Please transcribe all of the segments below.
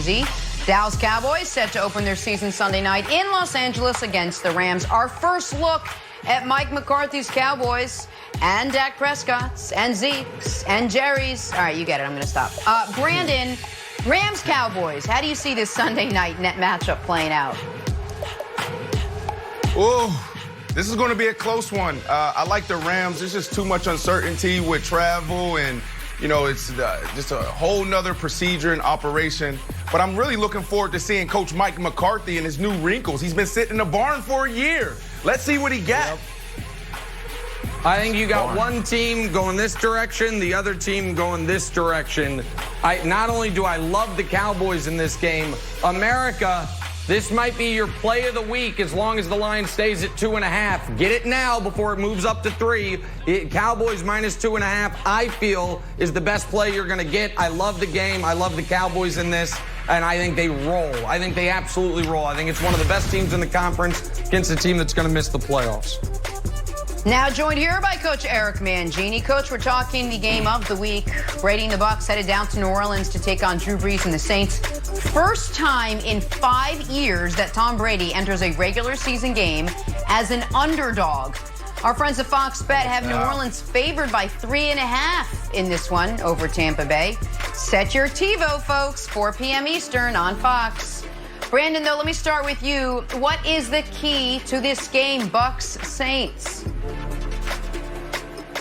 easy. Dallas Cowboys set to open their season Sunday night in Los Angeles against the Rams. Our first look at Mike McCarthy's Cowboys and Dak Prescott's and Zeke's and Jerry's. All right, you get it. I'm going to stop. Brandon, Rams Cowboys. How do you see this Sunday night net matchup playing out? Oh, this is going to be a close one. I like the Rams. There's just too much uncertainty with travel and, you know, it's just a whole nother procedure and operation. But I'm really looking forward to seeing Coach Mike McCarthy and his new wrinkles. He's been sitting in the barn for a year. Let's see what he got. Yep. I think you got one team going this direction, the other team going this direction. Not only do I love the Cowboys in this game, America, this might be your play of the week as long as the line stays at 2.5. Get it now before it moves up to 3. Cowboys minus 2.5, I feel, is the best play you're going to get. I love the game. I love the Cowboys in this, and I think they roll. I think they absolutely roll. I think it's one of the best teams in the conference against a team that's going to miss the playoffs. Now joined here by Coach Eric Mangini. Coach, we're talking the game of the week. Brady and the Bucs headed down to New Orleans to take on Drew Brees and the Saints. First time in 5 years that Tom Brady enters a regular season game as an underdog. Our friends at Fox Bet have New Orleans favored by 3.5 in this one over Tampa Bay. Set your TiVo, folks, 4 p.m. Eastern on Fox. Brandon, though, let me start with you. What is the key to this game, Bucs Saints?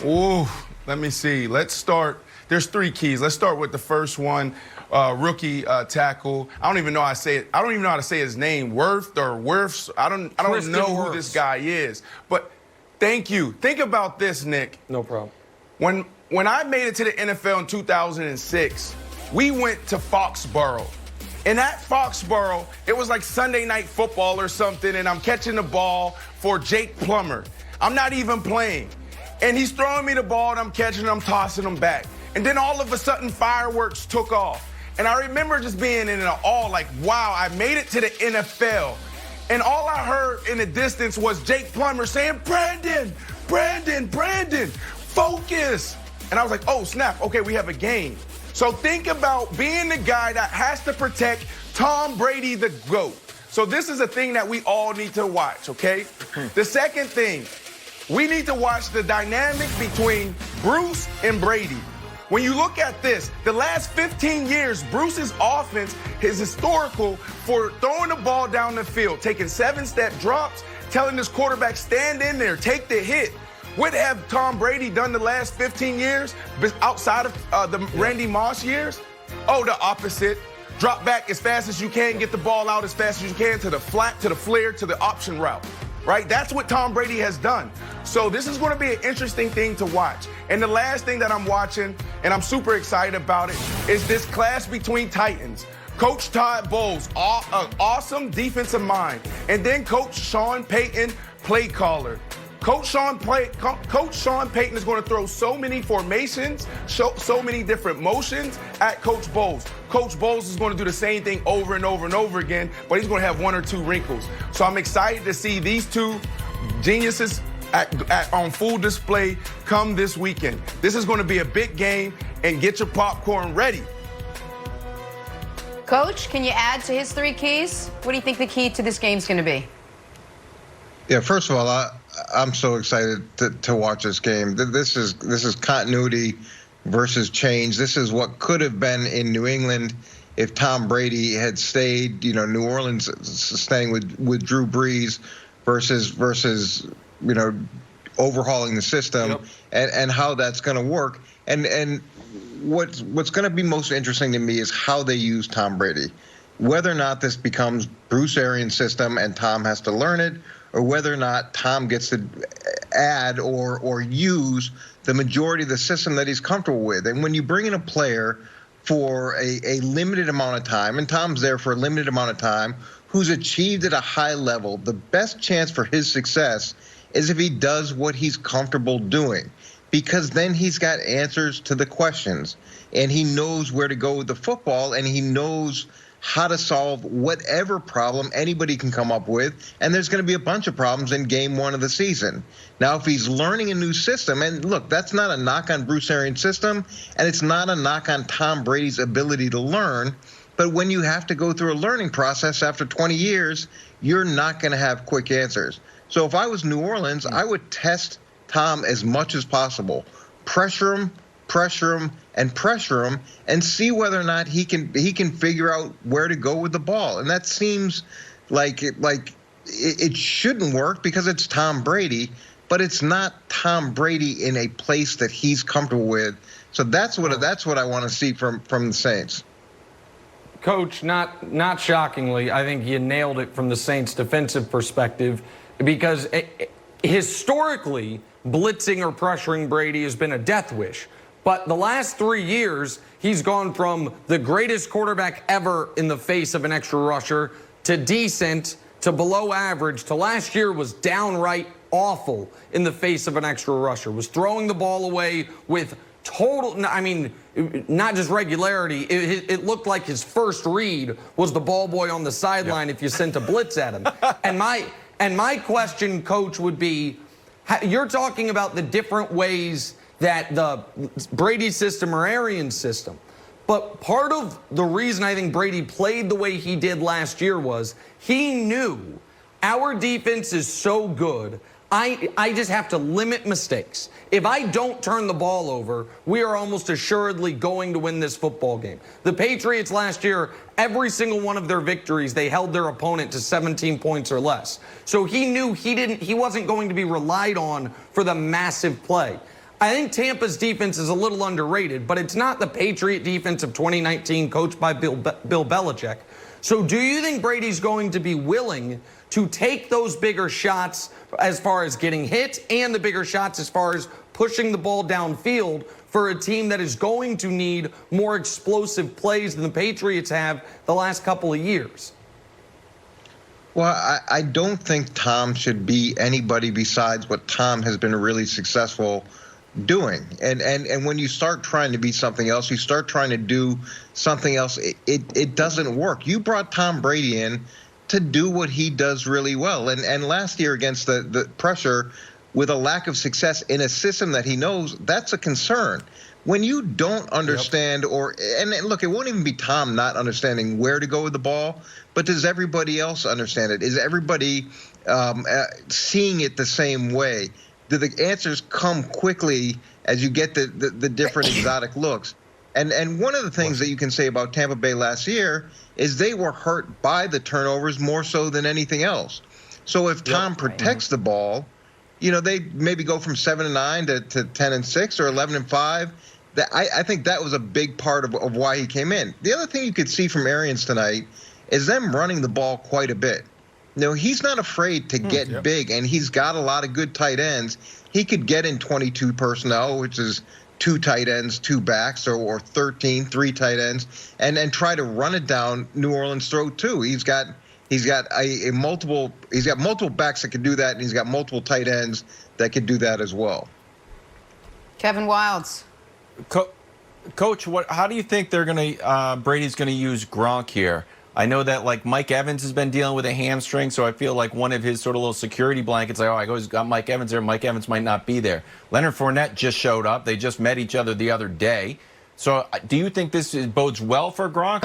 Ooh, let me see. Let's start. There's 3 keys. Let's start with the first one. Rookie tackle. I don't even know how to say it. I don't even know how to say his name. Worth or Wirfs. I don't know who this guy is. But thank you. Think about this, Nick. No problem. When I made it to the NFL in 2006, we went to Foxborough. And at Foxborough, it was like Sunday Night Football or something, and I'm catching the ball for Jake Plummer. I'm not even playing. And he's throwing me the ball, and I'm catching it, I'm tossing him back. And then all of a sudden, fireworks took off. And I remember just being in awe, like, wow, I made it to the NFL. And all I heard in the distance was Jake Plummer saying, Brandon, Brandon, Brandon, focus. And I was like, oh, snap, okay, we have a game. So think about being the guy that has to protect Tom Brady, the GOAT. So this is a thing that we all need to watch, okay? The second thing, we need to watch the dynamic between Bruce and Brady. When you look at this, the last 15 years, Bruce's offense is historical for throwing the ball down the field, taking 7-step drops, telling his quarterback, stand in there, take the hit. What have Tom Brady done the last 15 years outside of the Randy Moss years? Oh, the opposite. Drop back as fast as you can, get the ball out as fast as you can to the flat, to the flare, to the option route, right? That's what Tom Brady has done. So this is going to be an interesting thing to watch. And the last thing that I'm watching, and I'm super excited about it, is this clash between Titans. Coach Todd Bowles, awesome defensive mind. And then Coach Sean Payton, play caller. Coach Sean Payton is going to throw so many formations, so many different motions at Coach Bowles. Coach Bowles is going to do the same thing over and over and over again, but he's going to have 1 or 2 wrinkles. So I'm excited to see these 2 geniuses on full display come this weekend. This is going to be a big game, and get your popcorn ready. Coach, can you add to his 3 keys? What do you think the key to this game is going to be? Yeah, first of all, I'm so excited to watch this game. This is continuity versus change. This is what could have been in New England if Tom Brady had stayed. You know, New Orleans staying with Drew Brees versus you know, overhauling the system. Yep. and how that's going to work. And what's going to be most interesting to me is how they use Tom Brady. Whether or not this becomes Bruce Arians' system and Tom has to learn it, or whether or not Tom gets to add or use the majority of the system that he's comfortable with. And when you bring in a player for a limited amount of time, and Tom's there for a limited amount of time, who's achieved at a high level, the best chance for his success is if he does what he's comfortable doing, because then he's got answers to the questions, and he knows where to go with the football, and he knows how to solve whatever problem anybody can come up with. And there's going to be a bunch of problems in game 1 of the season. Now, if he's learning a new system, and look, that's not a knock on Bruce Arians' system, and it's not a knock on Tom Brady's ability to learn. But when you have to go through a learning process after 20 years, you're not going to have quick answers. So if I was New Orleans, I would test Tom as much as possible. Pressure him, and see whether or not he can figure out where to go with the ball. And that seems like it shouldn't work because it's Tom Brady, but it's not Tom Brady in a place that he's comfortable with. So that's what I want to see from the Saints. Coach, not shockingly, I think you nailed it from the Saints' defensive perspective, because historically, blitzing or pressuring Brady has been a death wish. But the last 3 years, he's gone from the greatest quarterback ever in the face of an extra rusher to decent to below average to last year was downright awful in the face of an extra rusher, was throwing the ball away with total, I mean, not just regularity. It looked like his first read was the ball boy on the sideline if you sent a blitz at him. And my question, Coach, would be, you're talking about the different ways that the Brady system or Arians system. But part of the reason I think Brady played the way he did last year was he knew our defense is so good, I just have to limit mistakes. If I don't turn the ball over, we are almost assuredly going to win this football game. The Patriots last year, every single one of their victories, they held their opponent to 17 points or less. So he knew he wasn't going to be relied on for the massive play. I think Tampa's defense is a little underrated, but it's not the Patriot defense of 2019 coached by Bill Belichick. So do you think Brady's going to be willing to take those bigger shots as far as getting hit and the bigger shots as far as pushing the ball downfield for a team that is going to need more explosive plays than the Patriots have the last couple of years? Well, I don't think Tom should be anybody besides what Tom has been really successful doing. And when you start trying to be something else, you start trying to do something else, it doesn't work. You brought Tom Brady in to do what he does really well. And last year against the pressure with a lack of success in a system that he knows, that's a concern. When you don't understand and look, it won't even be Tom not understanding where to go with the ball, but does everybody else understand it? Is everybody seeing it the same way? Do the answers come quickly as you get the different exotic looks? And one of the things that you can say about Tampa Bay last year is they were hurt by the turnovers more so than anything else. So if Tom protects the ball, they maybe go from 7-9 to 10-6 or 11-5. I think that was a big part of why he came in. The other thing you could see from Arians tonight is them running the ball quite a bit. He's not afraid to get big, and he's got a lot of good tight ends. He could get in 22 personnel, which is 2 tight ends, 2 backs, or 13, 3 tight ends, and try to run it down New Orleans' throat too. He's got multiple backs that can do that, and he's got multiple tight ends that could do that as well. Kevin Wildes. Coach, how do you think Brady's gonna use Gronk here? I know that Mike Evans has been dealing with a hamstring, so I feel like one of his sort of little security blankets, I always got Mike Evans there. Mike Evans might not be there. Leonard Fournette just showed up. They just met each other the other day. So do you think this bodes well for Gronk?